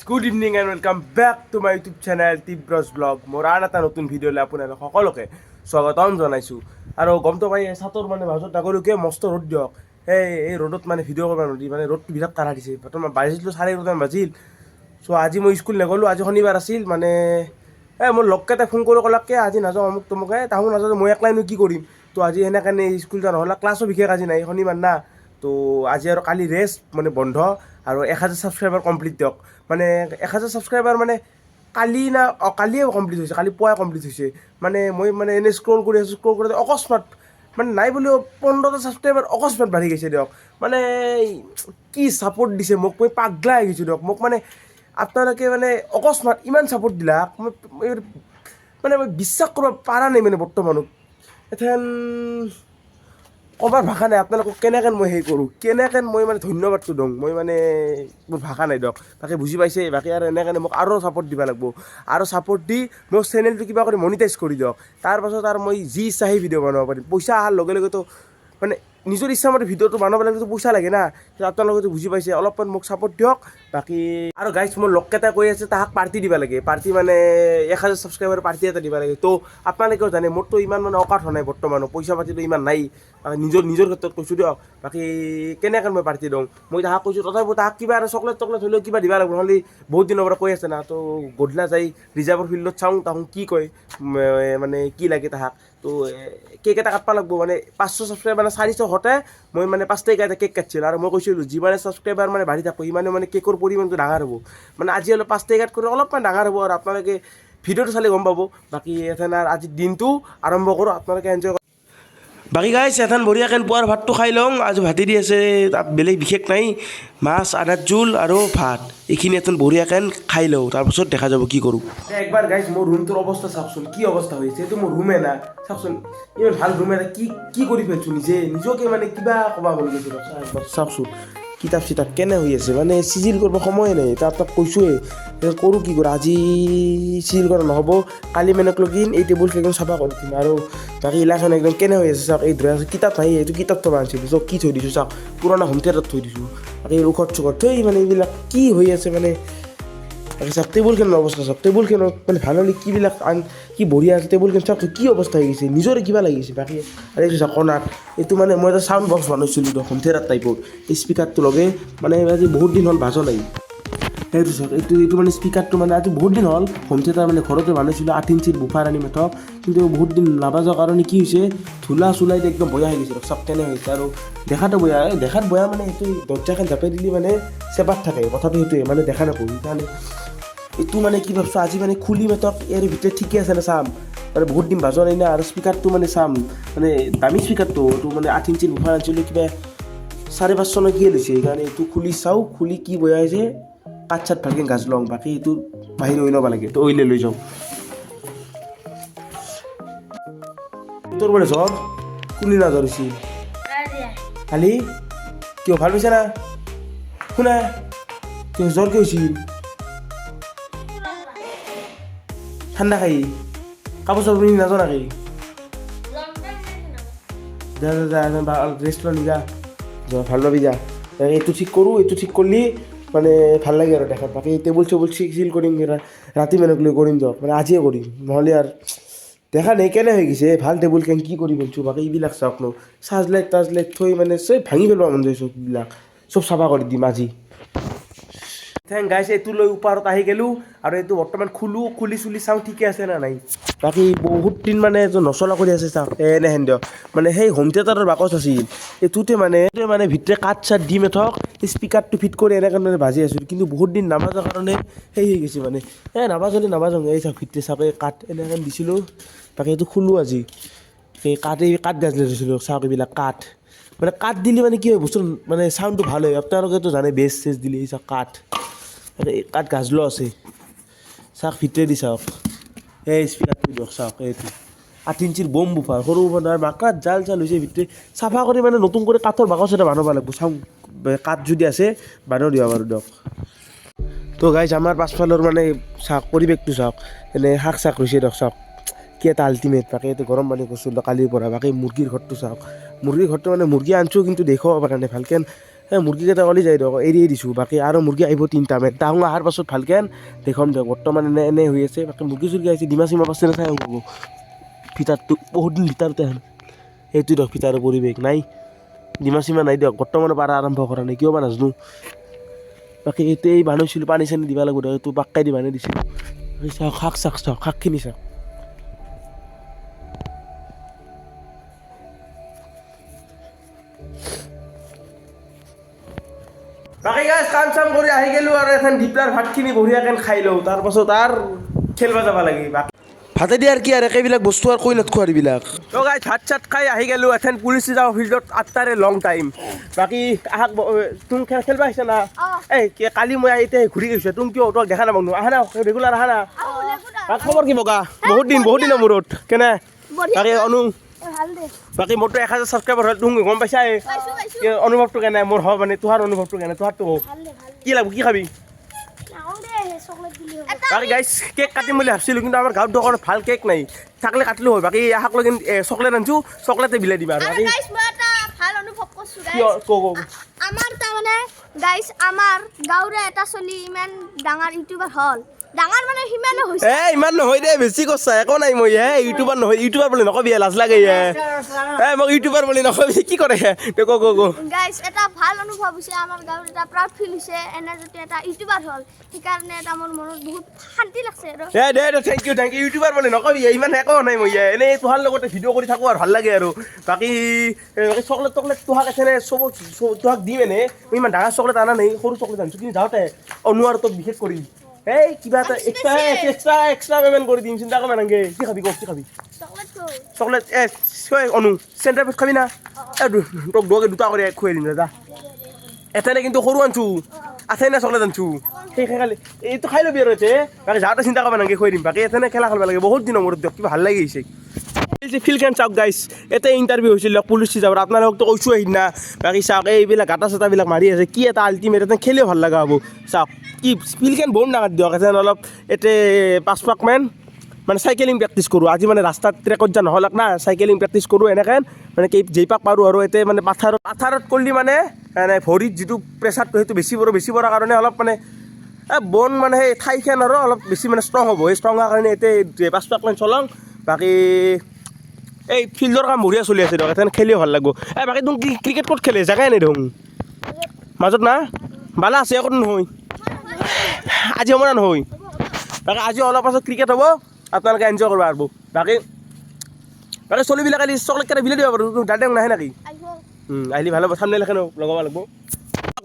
Good evening and welcome back to my YouTube channel Tibraj vlog. মোৰ আন এটা নতুন ভিডিঅ'লৈ আপোনালোক সকলোকে স্বাগতম জনাইছোঁ। আৰু গমটো পাই চাতৰ মানে মাজত নাগৰিক কিয় মস্ত ৰ'দ দিয়ক, এই ৰ'দত মানে ভিডিঅ' কৰিব নোৱাৰি, মানে ৰ'দটো বিৰাট কাঢ়া দিছে। বৰ্তমান বাজিছিলোঁ 11:30 বাজিল। চ' আজি মই স্কুল নগ'লোঁ, আজি শনিবাৰ আছিল। মানে মোৰ লগকেইটাই ফোন কৰি ক'লাকে আজি নাযাওঁ অমুক তমুকে, তাহোঁ নাযাওঁ, মই একলাইনো কি কৰিম। তো আজি সেনেকৈ স্কুল যোৱা নহ'লে, ক্লাছো বিশেষ আজি নাই, শনিবাৰ না। তো আজি আৰু কালি ৰেষ্ট, মানে বন্ধ। আৰু 1000 ছাবস্ক্ৰাইবাৰ কমপ্লিট দিয়ক। মানে 1000 ছাবস্ক্ৰাইবাৰ মানে কালিয়ে কমপ্লিট হৈছে, কালি পুৱাই কমপ্লিট হৈছে। মানে মই মানে এনেই স্ক্ৰল কৰি আছোঁ, স্ক্ৰল কৰোঁতে অকস্মাত মানে নাই বুলিও 15টা ছাবস্ক্ৰাইবাৰ অকস্মাত বাঢ়ি গৈছে দিয়ক। মানে কি ছাপোৰ্ট দিছে মোক, মই পাগলা হৈ গৈছোঁ দিয়ক। মোক মানে আপোনালোকে মানে অকস্মাত ইমান ছাপোৰ্ট দিলা, মানে মই বিশ্বাস কৰিব পৰা নাই মানে বৰ্তমানত। এথেন ক'বাৰ ভাষা নাই আপোনালোকক কেনেকৈ মই হেৰি কৰোঁ, কেনেকৈ মই মানে ধন্যবাদটো দিওঁ। মই মানে মোৰ ভাষা নাই দিয়ক। বাকী বুজি পাইছে, বাকী আৰু এনেকৈ মোক আৰু ছাপোৰ্ট দিব লাগিব। আৰু ছাপোৰ্ট দি মোৰ চেনেলটো কিবা কৰি মনিটাইজ কৰি দিয়ক। তাৰপাছত আৰু মই যি ইচ্ছা সেই ভিডিঅ' বনাব পাৰিম। পইচা অহাৰ লগে লগেতো মানে নিজৰ ইচ্ছামতে ভিডিঅ'টো বনাব লাগিলেতো পইচা লাগে না। আপোনালোকেতো বুজি পাইছে, অলপমান মোক ছাপোৰ্ট দিয়ক। বাকী আৰু গাইজ মোৰ লগকেইটা কৈ আছে তাহাক পাৰ্টি দিব লাগে, পাৰ্টি মানে 1000 ছাবস্ক্ৰাইবাৰ পাৰ্টি এটা দিব লাগে। তো আপোনালোকেও জানে মোৰতো ইমান মানে অকাত হোৱা নাই বৰ্তমানো, পইচা পাতিটো ইমান নাই। নিজৰ ক্ষেত্ৰত কৈছোঁ দিয়ক। বাকী কেনেকৈ মই পাৰ্টি দিওঁ, মই তাহাক কৈছোঁ, তথাপিও তাহাক কিবা আৰু চকলেট হ'লেও কিবা দিব লাগিব। নহ'লে বহুত দিনৰ পৰা কৈ আছে না। তো গধূলা যাই ৰিজাৰ্ভৰ ফিল্ডত চাওঁ তাহোঁ কি কয়, মানে কি লাগে তাহাক। তো কেক এটা কাটব লাগিব। মানে 500 ছাবস্ক্ৰাইবাৰ মানে 400 হওঁতে মই মানে 5 তাৰিখে এটা কেক কাটিছিলোঁ। আৰু মই কৈছিলোঁ যিমানে ছাবস্ক্ৰাইবাৰ মানে বাঢ়ি থাকিব সিমানে মানে কেকৰ পৰিমাণটো ডাঙৰ হ'ব। মানে আজি অলপ 5 তাৰিখত কৰি অলপমান ডাঙৰ হ'ব। আৰু আপোনালোকে ভিডিঅ'টো চালে গম পাব। বাকী এথেন আজিৰ দিনটো আৰম্ভ কৰোঁ, আপোনালোকে এনজয়। বাকী গাইছ এথান বঢ়িয়াকৈ পুৱাৰ ভাতটো খাই লওঁ। আজি ভাতে দি আছে, তাত বেলেগ বিশেষ নাই, মাছ আদাৰ জোল আৰু ভাত, এইখিনি এথেন বঢ়িয়াকৈ খাই লওঁ। তাৰপাছত দেখা যাব কি কৰোঁ। একবাৰ গাইছ মোৰ ৰুমটোৰ অৱস্থা চাওকচোন, কি অৱস্থা হৈছে। এইটো মোৰ ৰুমে না, চাওকচোন ইমান ভাল ৰুম এটা কি কৰি পেলাইছোঁ নিজকে মানে কিবা ক'বা মন গৈছে। চাওকচোন কিতাপ চিতাপ কেনে হৈ আছে, মানে চিজিল কৰিব সময়ে নাই। তাক কৈছোঁৱেই কৰোঁ কি কৰোঁ, আজি চিজিল কৰা নহ'ব, কালি মানে লগিন এই টেবুল একদম চাফা কৰি দিম। আৰু বাকী ইলাখন একদম কেনে হৈ আছে চাওক। এই ধৰা কিতাপ নাই, এইটো কিতাপ থ'ব আনিছিলোঁ, চব কি থৈ দিছোঁ চাওক, পুৰণা হোম থিয়েটাৰত থৈ দিছোঁ। বাকী ঔষধ চৌষধ থৈ মানে এইবিলাক কি হৈ আছে মানে। চাওক টেবুলখনৰ অৱস্থা চাওক, টেবুলখনত মানে ভাল হ'লে কিবিলাক কি বঢ়িয়া আছে। টেবুলখন চাওক কি অৱস্থা হৈ গৈছে, নিজৰে কিবা লাগিছে। বাকী আৰু এইটো চাওক কণাত এইটো মানে মই এটা চাউণ্ড বক্স বনাইছিলোঁ হোম থিয়েটাৰ টাইপৰ, এই স্পীকাৰটো লগে মানে আজি বহুত দিন হ'ল বাজা নাই। সেইটো চাওক, এইটো মানে স্পীকাৰটো মানে আজি বহুত দিন হ'ল হোম থিয়েটাৰ মানে ঘৰতে বনাইছিলোঁ, 8 ইঞ্চিৰ বুফাৰ আনি মেথক। কিন্তু বহুত দিন নাবাজাৰ কাৰণে কি হৈছে, ধূলা চুলাইটো একদম বেয়া হৈ গৈছে চাওক কেনে হৈছে। আৰু দেখাতো বেয়া, দেখাত বেয়া মানে এইটো দৰ্জাখন জাপে দিলে মানে চেপাত থাকে, কথাটো সেইটোৱে, মানে দেখা নাপায়। সেইকাৰণে এইটো মানে কি ভাবছোঁ আজি মানে খুলি মেথক ইয়াৰ ভিতৰত ঠিকে আছে নে চাম, মানে বহুত দিন বাজা নাই না। আৰু স্পীকাৰটো মানে চাম, মানে দামী স্পীকাৰটো, এইটো মানে 8 ইঞ্চিৰ বুফাৰ আনিছিলোঁ, কিবা 550 নে কি লৈছে। সেইকাৰণে এইটো খুলি চাওঁ, খুলি কি বেয়া হৈছে, কাঠ চাঠ ভালকৈ গাজ লওঁ। বাকী এইটো বাহিৰ হৈ ল'ব লাগে, তো ওইলে লৈ যাওঁ। তোৰ বোলে জ্বৰ কোনদিনা জ্বৰ হৈছিল কালি, কিয় ভাল পাইছা না শুনা, কিয় জ্বৰ কিয় হৈছিল, ঠাণ্ডা খাই কাপোৰ চাপোৰ পিন্ধি নাযাওঁ নাকি, যা যা যা ৰেষ্ট ল যা, যা ভাল পাবি যা। এইটো ঠিক কৰোঁ, এইটো ঠিক কৰিলে মানে ভাল লাগে আৰু দেখাত। বাকী টেবুল চেবুল চিল কৰিম, ৰাতি মানুহক লৈ কৰিম দিয়ক, মানে আজিয়ে কৰিম, নহ'লে আৰু দেখা নাই কেনে হৈ গৈছে। ভাল টেবুল কেন কি কৰি পেলছোঁ। বাকী এইবিলাক চাওক ন, চাৰ্জলাইট তাৰ্জলাইট থৈ মানে চব ভাঙি পেলোৱা মন যায়, চববিলাক চব চাফা কৰি দিম আজি। থেংক গাইছ, এইটো লৈ ওপৰত আহি গ'লোঁ। আৰু এইটো বৰ্তমান খুলি চুলি চাওঁ ঠিকে আছে নে নাই। বাকী বহুত দিন মানে এইটো নচলা কৰি আছে চাওক, এনেহেন দিয়ক। মানে সেই হোম থিয়েটাৰৰ বাকচ আছিল, এইটোতে মানে ভিতৰে কাঠ চাঠ দি মেথক স্পীকাৰটো ফিট কৰি এনেকৈ মানে বাজি আছিলোঁ। কিন্তু বহুত দিন নাবাজাৰ কাৰণে সেই হৈ গৈছে, মানে নাবাজোঁ। এই চাওক ভিতৰে চাওক, এই কাঠ এনেকৈ দিছিলোঁ। বাকী এইটো খোলোঁ আজি, এই কাঠ গাজ লৈ থৈছিলোঁ চাওক, এইবিলাক কাঠ মানে কাঠ দিলে মানে কি হয় বস্তু মানে চাউণ্ডটো ভাল হয়। আপোনালোকেতো জানে বেছ চেছ দিলে এই চাওক কাঠ গাজলো আছে চাওক, ভিতৰেদি চাওক এই স্পীকাৰটো দিয়ক চাওক, এইটো 8 ইঞ্চিৰ বম বুফাৰ, সৰু বুফাৰ মাকাত জাল চাল হৈছে ভিতৰে চাফা কৰি মানে নতুন কৰি কাঠৰ বাকচ এটা বনাব লাগিব। চাওক কাঠ যদি আছে বানাই দিব পাৰোঁ দিয়ক। তো গাইজ আমাৰ পাছফালৰ মানে চাওক পৰিৱেশটো চাওক, এনে শাক চাক হৈছে দিয়ক চাওক, কি এটা আল্টিমেট। বাকী এইটো গৰম পানী কৰিছোঁ কালিৰ পৰা। বাকী মুৰ্গীৰ ঘৰটো চাওক, মুৰ্গীৰ ঘৰটো মানে মুৰ্গী আনিছোঁ কিন্তু দেখুৱাব পৰা নাই ভালকৈ, মুৰ্গীকেইটা ওলি যায় দিয়ক এৰি দিছোঁ বাকী আৰু মুৰ্গী আহিব 3টামান তাহোঁ অহাৰ পাছত ভালকৈ দেখুৱাম দিয়ক বৰ্তমান এনে হৈ আছে বাকী মুৰ্গী চুৰ্গী আহিছে ডিমা চিমা পাছে চাই হ'ব ভিতৰটো বহুত দিন ভিতৰতে আহে সেইটো দিয়ক ভিতৰৰ পৰিৱেশ নাই ডিমা চিমা নাই দিয়ক বৰ্তমানে পাৰা আৰম্ভ কৰা নাই কিয় বা নাজানো বাকী এইটো এই বান্ধিছিলোঁ পানী চানী দিব লাগিব দিয়ক এইটো পাক্কাই দি বান্ধি দিছিলোঁ চাওক চাওক শাকখিনি চাওক বাকী গাইজ কাম চাম কৰি আহি গ'লোঁ আৰু এখন দিপলাৰ ভাতখিনি বঢ়িয়াকৈ খাই লওঁ তাৰপাছত আৰু খেলিব যাব লাগে ভাতে দি আৰু কি আৰু একেবিলাক বস্তু আৰু কৈ নাথাকোঁ আৰু এইবিলাক তো গাইজ ভাত চাত খাই আহি গ'লোঁ এখন পুলিচ যাওঁ ফিল্ডত 8টাৰে লং টাইম বাকী আহাক তুমি খেলিব আহিছা না এই কালি মই এতিয়া ঘূৰি গৈছোঁ তুমি কিয় তোক দেখা নাপাওঁ আহা না ৰেগুলাৰ আহা না খবৰ কি বগা বহুত দিনৰ মূৰত কেনে বাকী বাকী মোৰতো 1000 ছাবস্ক্ৰাইবাৰ হ'ল তুমি গম পাইছাই অনুভৱটো কেনে মোৰ হয় মানে তোমাৰ অনুভৱটো কেনে তোমাৰতো কি লাগব কি খাবি বাকী গাইজ কেক কাটিম বুলি ভাবিছিলোঁ কিন্তু আমাৰ গাঁৱত দোকানত ভাল কেক নাই থাকলে কাটিলোঁ হয় বাকী আহাক লৈ চকলেট আনিছোঁ চকলেটে বিলাই দিবা আৰু বাকী আমাৰ তাৰমানে গাইজ আমাৰ গাঁৱৰে এটা চলি ইমান ডাঙৰ ইউটিউবাৰ হ'ল ডাঙৰ মানে সিমানে হৈছে ইমান নহয় দে বেছি কৈছা একো নাই মই ইউটিউবাৰ নহয় ইউটিউবাৰ বুলি নকবি লাজ লাগে মোক ইউটিউবাৰ বুলি নকবি কি কৰে গাইজ এটা ভাল অনুভৱ হৈছে আমাৰ গাঁৱত এটা প্ৰাউড ফিল হৈছে এনে যদি এটা ইউটিউবাৰ হ'ল সেইকাৰণে এটা মোৰ মনত বহুত শান্তি লাগছে আৰু দে থেংক ইউ ইউটিউবাৰ বুলি নকবি ইমান একো নাই মই এনেই তোহাৰ লগতে ভিডিঅ' কৰি থাকোঁ আৰু ভাল লাগে আৰু বাকী চকলেট তোহাক এনে তোহাক দিম এনে মই ইমান ডাঙৰ চকলেট অনা নাই সৰু চকলেট আনিছোঁ কিন্তু যাওঁতে অনুৱাৰ তোক বিশেষ কৰি এই কিবা এটা এক্সট্ৰা পেমেণ্ট কৰি দিম চিন্তা কৰিব নালাগে কি খাবি কওক কি খাবি চকলেট অনু চেণ্টাৰ পেট খাবি না তোক দুটা কৰি খুৱাই দিম দাদা এটানে কিন্তু সৰু আনিছোঁ আছেই না চকলেট আনিছোঁ সেই খালি এইটো খাই ল'বি আৰু বাকী যাওঁতে চিন্তা কৰিব নালাগে খুৱাই দিম বাকী এটানে খেলা খেলিব লাগে বহুত দিনৰ মূৰত দিয়ক কিবা ভাল লাগি আহিছে ফিল্ডখন চাওক গাইজ এটা ইণ্টাৰভিউ হৈছিল পুলিচ যাবৰ আপোনালোকতো কৈছোঁ সেইদিনা বাকী চাওক এইবিলাক গাঁটা চাটাবিলাক মাৰি আছে কি এটা আল্টিমেট এটা খেলিও ভাল লগা হ'ব চাওক কি ফিল্ডখন বহুত ডাঙৰ দিয়ক এথেন অলপ এতে 5 পাকমান মানে চাইকেলিং প্ৰেক্টিছ কৰোঁ আজি মানে ৰাস্তাত ট্ৰেকত যা নহ'লক না চাইকেলিং প্ৰেক্টিছ কৰোঁ এনেকৈ মানে যেই পাক পাৰোঁ আৰু এতে মানে পাথাৰত কৰিলে মানে ভৰিত যিটো প্ৰেছাৰটো সেইটো বেছি পৰাৰ কাৰণে অলপ মানে বন মানে সেই ঠাইখন আৰু অলপ বেছি মানে ষ্ট্ৰং হ'ব সেই ষ্ট্ৰং হোৱাৰ কাৰণে এতিয়া 5 পাকমান চলাওঁ বাকী এই ফিল্ডৰ কাম বঢ়িয়া চলি আছে দিয়ক এথেন খেলিও ভাল লাগিব বাকী তুমি ক্ৰিকেট ক'ত খেলে জেগাই নাই দেখোন মাজত না বালা আছে একো নহয় আজি হ'ব না নহয় বাকী আজি অলপ পাছত ক্ৰিকেট হ'ব আপোনালোকে এনজয় কৰিব পাৰিব বাকী চলিবিলাক আহিলে চকলেট কেইটা বিলাই দিব পাৰোঁ দাদা নাহে নেকি আহিলে ভাল হ'ব চামনে লেখেন লগাব লাগিব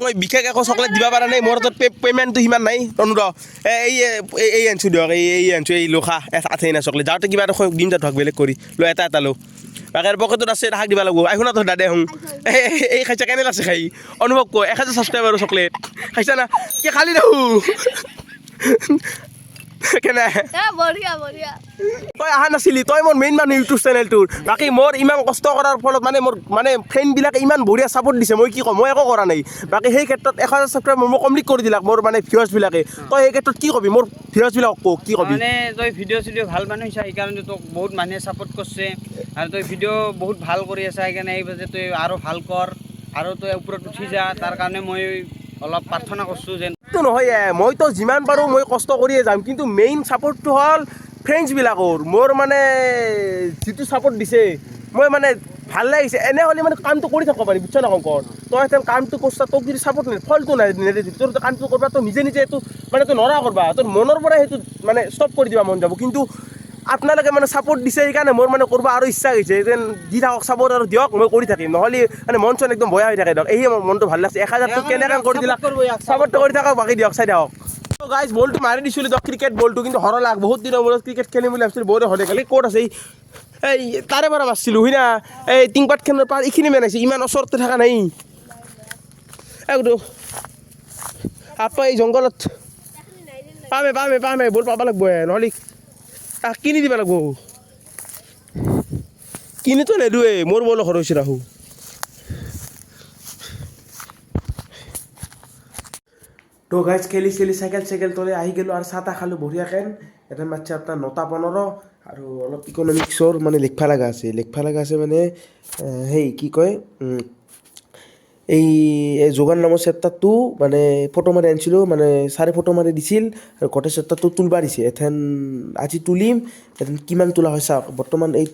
মই বিশেষ একো চকলেট দিব পৰা নাই মোৰ হাতত পে'মেণ্টটো সিমান নাই অনুৰ এই আনিছোঁ দিয়ক এই আনিছোঁ এই লোখা আঠেই না চকলেট যাওঁতে কিবা এটা দিম যাত ভাগ বেলেগ কৰি লৈ এটা লো বাকী পকেটত আছে ৰাখ দিব লাগিব আহোঁ না তোৰ দাদা আহোঁ এই খাইছা কেনে লাগছে খাই অনুভৱ কৈ 1000 ছাবস্ক্ৰাইবাৰ চকলেট খাইছা না কি খালি দেখোঁ কেনে তই অহা নাছিলি তই মোৰ মেইন মানুহ ইউটিউব চেনেলটোৰ বাকী মোৰ ইমান কষ্ট কৰাৰ ফলত মানে মোৰ মানে ফ্ৰেণ্ডবিলাকে ইমান বঢ়িয়া ছাপৰ্ট দিছে মই কি ক'ম মই একো কৰা নাই বাকী সেই ক্ষেত্ৰত 1000 ছাবস্ক্ৰাইবাৰ মই কমপ্লিট কৰি দিলাক মোৰ মানে ভিউৱাৰ্ছবিলাকে তই সেই ক্ষেত্ৰত কি ক'বি মোৰ ভিউৱাৰ্ছবিলাকক কওক কি ক'বি মানে তই ভিডিঅ' ভাল মানুহ হৈছা সেইকাৰণে তোক বহুত মানুহে ছাপৰ্ট কৰিছে আৰু তই ভিডিঅ' বহুত ভাল কৰি আছা সেইকাৰণে এই যে তই আৰু ভাল কৰ আৰু তই ওপৰত উঠি যা তাৰ কাৰণে মই অলপ প্ৰাৰ্থনা কৰিছোঁ যেন নহয় মইতো যিমান পাৰোঁ মই কষ্ট কৰিয়ে যাম কিন্তু মেইন ছাপৰ্টটো হ'ল ফ্ৰেণ্ডছবিলাকৰ মোৰ মানে যিটো ছাপৰ্ট দিছে মই মানে ভাল লাগিছে এনে হ'লে মানে কামটো কৰি থাকিব পাৰি বুজিছ না শংকৰ তই এতিয়া কামটো কৰিছা তোক যদি ছাপৰ্ট নাই ফলটো নাই নেদেখি তোৰ কামটো কৰিবা তই নিজে এইটো মানে তই নৰা কৰবা তোৰ মনৰ পৰাই সেইটো মানে ষ্টপ কৰি দিবা মন যাব কিন্তু আপোনালোকে মানে ছাপৰ্ট দিছে সেইকাৰণে মোৰ মানে কৰিব আৰু ইচ্ছা হৈছে যেন দি থাকক ছাপৰ্ট আৰু দিয়ক মই কৰি থাকিম নহ'লে মানে মন চন একদম বেয়া হৈ থাকে দিয়ক এই মোৰ মনটো ভাল লাগছে 1000টো কেনেকৈ কৰি দিলাক ছাপৰ্টটো কৰি থাকক বাকী দিয়ক চাই দিয়ক গাইজ বলটো মাৰি দিছিলোঁ দিয়ক ক্ৰিকেট বলটো কিন্তু হৰলাক বহুত দিনৰ মূৰত ক্ৰিকেট খেলিম বুলি ভাবিছিলোঁ বহুত হ'লে কালি ক'ত আছে এই তাৰে পৰা মাৰিছিলোঁ হয় না এই টিংপাতখনৰ পাৰ এইখিনি মেনাইছে ইমান ওচৰতে থকা নাই আপা এই জংঘলত পামে বল পাব লাগিব নহ'লে কিনি দিব লাগিব কিনিতো নেদোৱে মোৰ বল খৰচ ৰাখোঁ তো গাইজ খেলি চাইকেল তলে আহি গ'লোঁ আৰু চাহ তাহ খালোঁ বঢ়িয়াকৈ এটা মাতছে আপোনাৰ 9:15 আৰু অলপ ইকনমিক্সৰ মানে লিখবা লগা আছে মানে সেই কি কয় এই যোগান নামৰ চেপ্টাৰটো মানে ফটো মাৰি আনিছিলোঁ মানে ছাৰে ফটো মাৰি দিছিল আৰু গোটেই চেপ্টাৰটো তুলবা দিছে এথেন আজি তুলিম এথেন কিমান তোলা হয় চাওক বৰ্তমান এই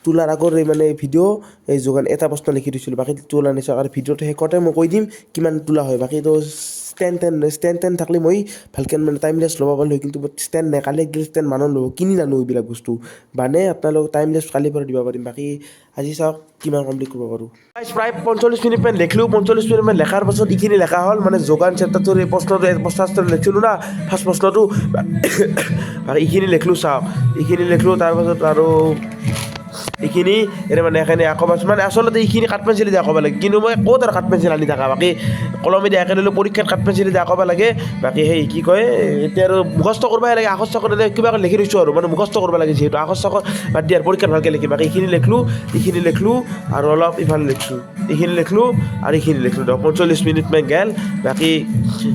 তোলাৰ আগৰ এই মানে ভিডিঅ' এই যোগান এটা প্ৰশ্ন লিখি দিছিলোঁ বাকী তোলা নিচাওক আৰু ভিডিঅ'টো শেষতে মই কৈ দিম কিমান তোলা হয় বাকীটো ষ্টেণ্ড থাকিলে মই ভালকৈ মানে টাইমলেছ ল'ব পাৰিলোঁ কিন্তু ষ্টেণ্ড নাই কালি একদিন ষ্টেণ্ড মানুহ ল'ব কিনি নানো এইবিলাক বস্তু মানে আপোনালোক টাইমলেছ কালিৰ পৰা দিব পাৰিম বাকী আজি চাওক কিমান কমপ্লিট কৰিব পাৰোঁ প্ৰায় 45 মিনিটমান লিখিলোঁ 45 মিনিটমান লেখাৰ পাছত এইখিনি লেখা হ'ল মানে যোগান চেপ্টাৰটোৰ এই প্ৰশ্নটো প্ৰশ্ন লিখিছিলোঁ না ফাৰ্ষ্ট প্ৰশ্নটো এইখিনি লিখিলোঁ চাওক এইখিনি লিখিলোঁ তাৰপাছত আৰু এইখিনি এনে মানে এখানে আকৌ মানে আচলতে এইখিনি কাঠ পেঞ্চিলে দিয়া ক'ব লাগে কিন্তু মই ক'ত আৰু কাঠ পেঞ্চিল আনি থাকা বাকী কলমে দিয়া একে ল'লোঁ পৰীক্ষাত কাঠ পেঞ্চিলে দিয়া ক'ব লাগে বাকী সেই কি কয় এতিয়া আৰু মুখস্থ কৰিবই লাগে আখৰ চাখৰ কিবা লিখি দিছোঁ আৰু মানে মুখস্থ কৰিব লাগে যিহেতু আখৰ চাখৰ বাদ দিয়াৰ পৰীক্ষাত ভালকৈ লিখিম বাকী এইখিনি লিখিলোঁ আৰু অলপ ইফালে লিখিছোঁ এইখিনি লিখিলোঁ আৰু এইখিনি লিখিলোঁ দিয়ক 45 মিনিটমান গেল বাকী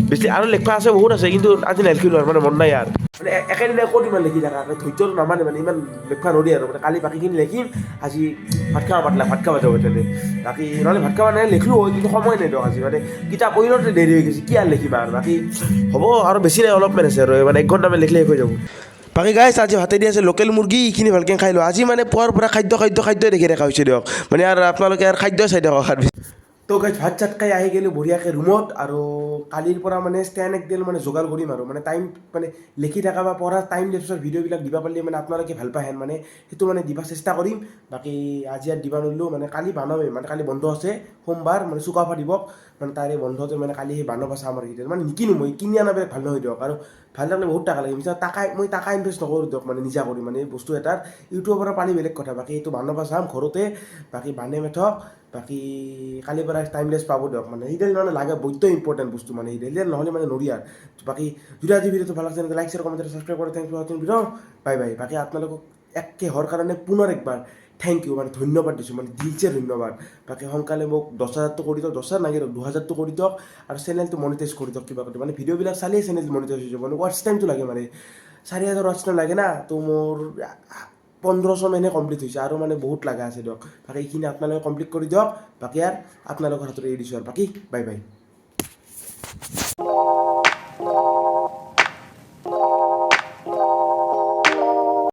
বেছি আৰু লিখবা আছে বহুত আছে কিন্তু আজি নিলিখিলোঁ আৰু মানে মন নাই আৰু মানে একেদিনাই ক'ত ইমান লিখি থাকা ধৈৰ্যটো নামানে মানে ইমান লিখবা নোৱাৰি আৰু মানে কালি বাকীখিনি লিখিম আজি ভাত খাব যাব তেনে বাকী নহ'লে ভাত খাব নাই লিখিলোঁ হয় কিন্তু সময় নাই দিয়ক আজি মানে কিতাপ পঢ়িলতে দেৰি হৈ গৈছে কি আৰু লিখিবা আৰু বাকী হ'ব আৰু বেছি নাই অলপমান আছে আৰু মানে 1 ঘণ্টামান লিখিলে শেষ হৈ যাব বাকী গাইছ আজি ভাতে দি আছে লোকেল মুৰ্গী এইখিনি ভালকৈ খাই লওঁ আজি মানে পুৱাৰ পৰা খাদ্য দেখি দেখা হৈছে দিয়ক মানে আৰু আপোনালোকে আৰু খাদ্য চাই দিয়ক আৰু তো গাইছ ভাত চাত খাই আহি গ'লোঁ বঢ়িয়াকৈ ৰুমত আৰু কালিৰ পৰা মানে ষ্টেণ্ড একডাল মানে যোগাৰ কৰিম আৰু মানে টাইম মানে লিখি থকা বা পঢ়া টাইম লেপছৰ ভিডিঅ'বিলাক দিব পাৰিলে মানে আপোনালোকে ভাল পায় মানে সেইটো মানে দিব চেষ্টা কৰিম বাকী আজি আৰু দিব নোৱাৰিলোঁ মানে কালি বানামেই মানে কালি বন্ধ আছে সোমবাৰ মানে চুকাফা দিৱস মানে তাৰে বন্ধতে মানে কালি সেই বানাব চাম আৰু মানে নিকিনো মই কিনি আনা বেলেগ ভাল নহয় দিয়ক আৰু ভাল লাগিলে বহুত টকা লাগে মই টাকা ইনভেষ্ট নকৰোঁ দিয়ক মানে নিজা কৰি মানে বস্তু এটাৰ ইউটিউবৰ পৰা পালি বেলেগ কথা বাকী এইটো বানাব চাম ঘৰতে বাকী বানে মেথক বাকী কালিৰ পৰা টাইমলেছ পাব দিয়ক মানে সেইডাল মানে লাগে বৈদ্য ইম্পৰ্টেণ্ট বস্তু মানে সেইডাল নহ'লে মানে নৰি আৰু বাকী যদি আজি ভিডিঅ'টো ভাল লাগিছে লাইক শ্বেয়াৰ কমেণ্ট ছাবস্ক্ৰাইব কৰি thank you for video' bye bye বাকী আপোনালোকক একে হোৱাৰ কাৰণে পুনৰ একবাৰ থেংক ইউ মানে ধন্যবাদ দিছোঁ মানে দিলছে ধন্যবাদ বাকী সোনকালে মোক 10,000টো কৰি দিয়ক 10,000 নাগে 2,000টো কৰি দিয়ক আৰু চেনেলটো মনিটাইজ কৰি দিয়ক কিবা কৰি মানে ভিডিঅ'বিলাক চালেই চেনেল মনিটাইজ হৈ যাব মানে ৱাটচ টাইমটো লাগে মানে 4,000 ৱাটচ টাইম লাগে না তো মোৰ 1500 মানে কমপ্লিট হৈছে আৰু মানে বহুত লগা আছে দিয়ক বাকী এইখিনি আপোনালোকে কমপ্লিট কৰি দিয়ক বাকী আৰু আপোনালোকৰ হাতত এৰি দিছোঁ আৰু বাকী বাই বাই